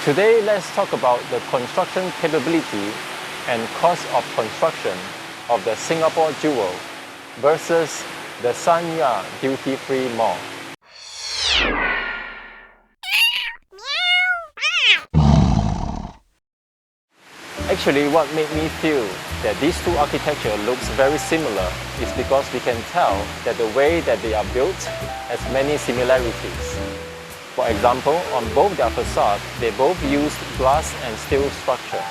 Today, let's talk about the construction capability and cost of construction of the Singapore Jewel versus the Sanyang duty-free mall. Actually, what made me feel that these two architecture looks very similar is because we can tell that the way that they are built has many similarities. For example, on both their facade, they both used glass and steel structure.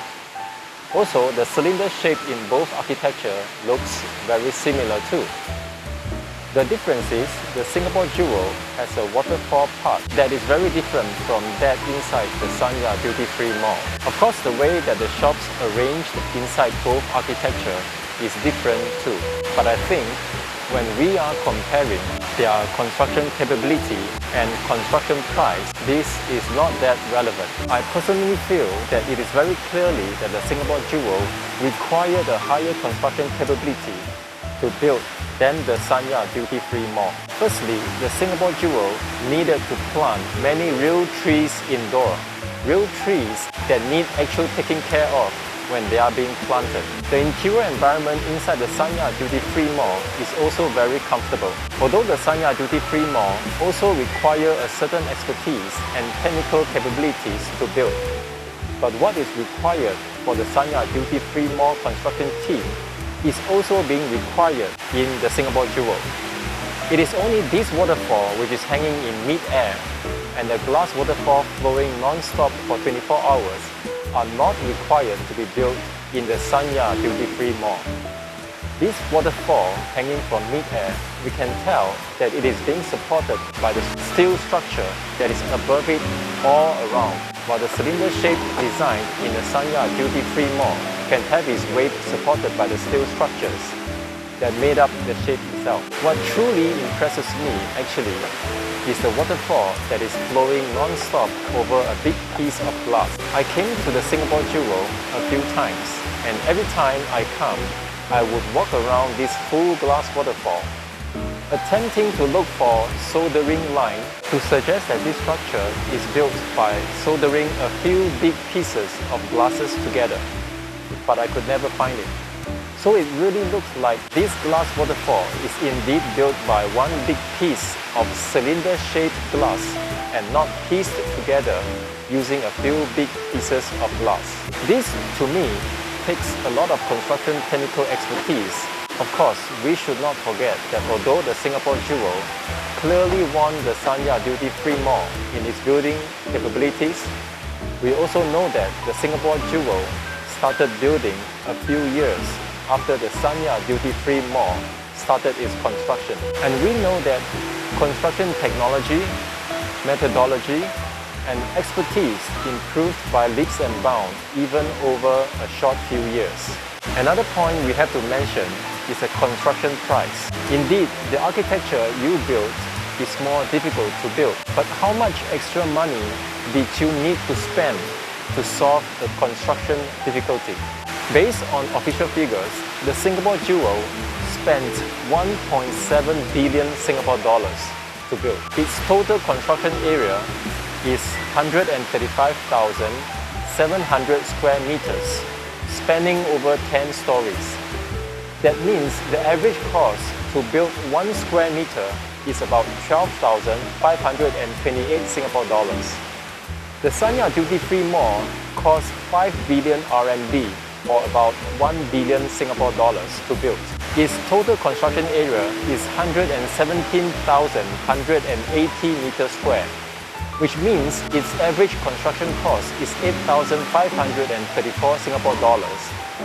Also, the cylinder shape in both architecture looks very similar too. The difference is the Singapore Jewel has a waterfall part that is very different from that inside the Sanyang duty-free mall. Of course, the way that the shops arranged inside both architecture is different too. But I think when we are comparing their construction capability and construction price, this is not that relevant. I personally feel that it is very clearly that the Singapore Jewel required a higher construction capability to build than the Sanyang duty-free mall. Firstly, the Singapore Jewel needed to plant many real trees indoor. Real trees that need actual taking care of when they are being planted. The interior environment inside the Sanyang duty-free mall is also very comfortable. Although the Sanyang duty-free mall also require a certain expertise and technical capabilities to build. But what is required for the Sanyang duty-free mall construction team is also being required in the Singapore Jewel. It is only this waterfall which is hanging in mid-air and the glass waterfall flowing non-stop for 24 hours are not required to be built in the Sanyang duty-free mall. This waterfall hanging from mid-air, we can tell that it is being supported by the steel structure that is above it all around, while the cylinder-shaped design in the Sanyang duty-free mall can have its weight supported by the steel structures that made up the shape itself. What truly impresses me actually is the waterfall that is flowing non-stop over a big piece of glass. I came to the Singapore Jewel a few times, and every time I come, I would walk around this full glass waterfall, attempting to look for soldering line to suggest that this structure is built by soldering a few big pieces of glasses together. But I could never find it. So it really looks like this glass waterfall is indeed built by one big piece of cylinder-shaped glass and not pieced together using a few big pieces of glass. This, to me, takes a lot of construction technical expertise. Of course, we should not forget that although the Singapore Jewel clearly won the Sanyang duty-free mall in its building capabilities, we also know that the Singapore Jewel started building a few years after the Sanyang duty-free mall started its construction. And we know that construction technology, methodology, and expertise improved by leaps and bounds even over a short few years. Another point we have to mention is the construction price. Indeed, the architecture you built is more difficult to build. But how much extra money did you need to spend to solve the construction difficulty? Based on official figures, the Singapore Jewel spent 1.7 billion Singapore dollars to build. Its total construction area is 135,700 square meters, spanning over 10 stories. That means the average cost to build 1 square meter is about 12,528 Singapore dollars. The Sanyang duty-free mall cost 5 billion RMB or about 1 billion Singapore dollars to build. Its total construction area is 117,180 meters square, which means its average construction cost is 8,534 Singapore dollars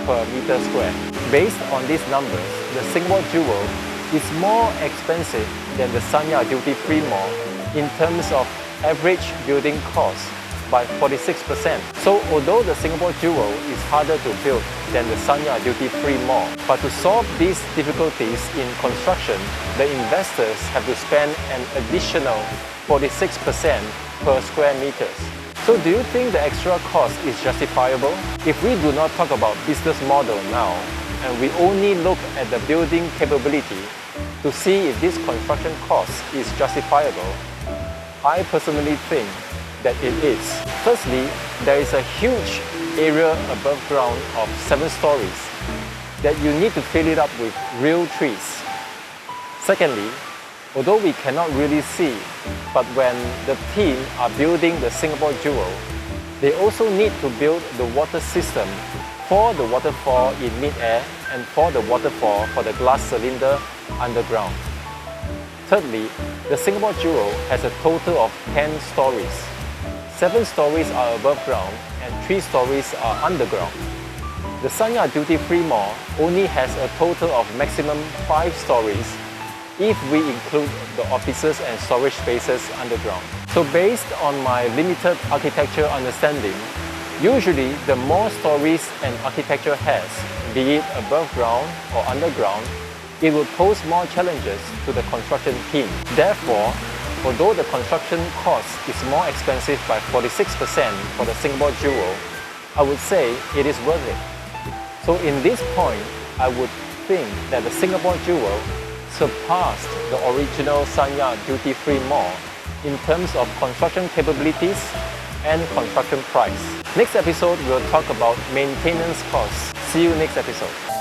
per meter square. Based on these numbers, the Singapore Jewel is more expensive than the Sanyang duty-free mall in terms of average building cost by 46%. So although the Singapore Jewel is harder to build than the Sanyang duty-free mall, but to solve these difficulties in construction, the investors have to spend an additional 46% per square meters. So do you think the extra cost is justifiable? If we do not talk about business model now, and we only look at the building capability to see if this construction cost is justifiable, I personally think that it is. Firstly, there is a huge area above ground of 7 stories that you need to fill it up with real trees. Secondly, although we cannot really see, but when the team are building the Singapore Jewel, they also need to build the water system for the waterfall in mid-air and for the waterfall for the glass cylinder underground. Thirdly, the Singapore Jewel has a total of 10 stories. 7 stories are above ground and 3 stories are underground. The Sanyang Duty Free Mall only has a total of maximum 5 stories if we include the offices and storage spaces underground. So based on my limited architecture understanding, usually the more stories an architecture has, be it above ground or underground, it will pose more challenges to the construction team. Therefore, although the construction cost is more expensive by 46% for the Singapore Jewel, I would say it is worth it. So in this point, I would think that the Singapore Jewel surpassed the original Sanyang Duty Free Mall in terms of construction capabilities and construction price. Next episode, we'll talk about maintenance costs. See you next episode.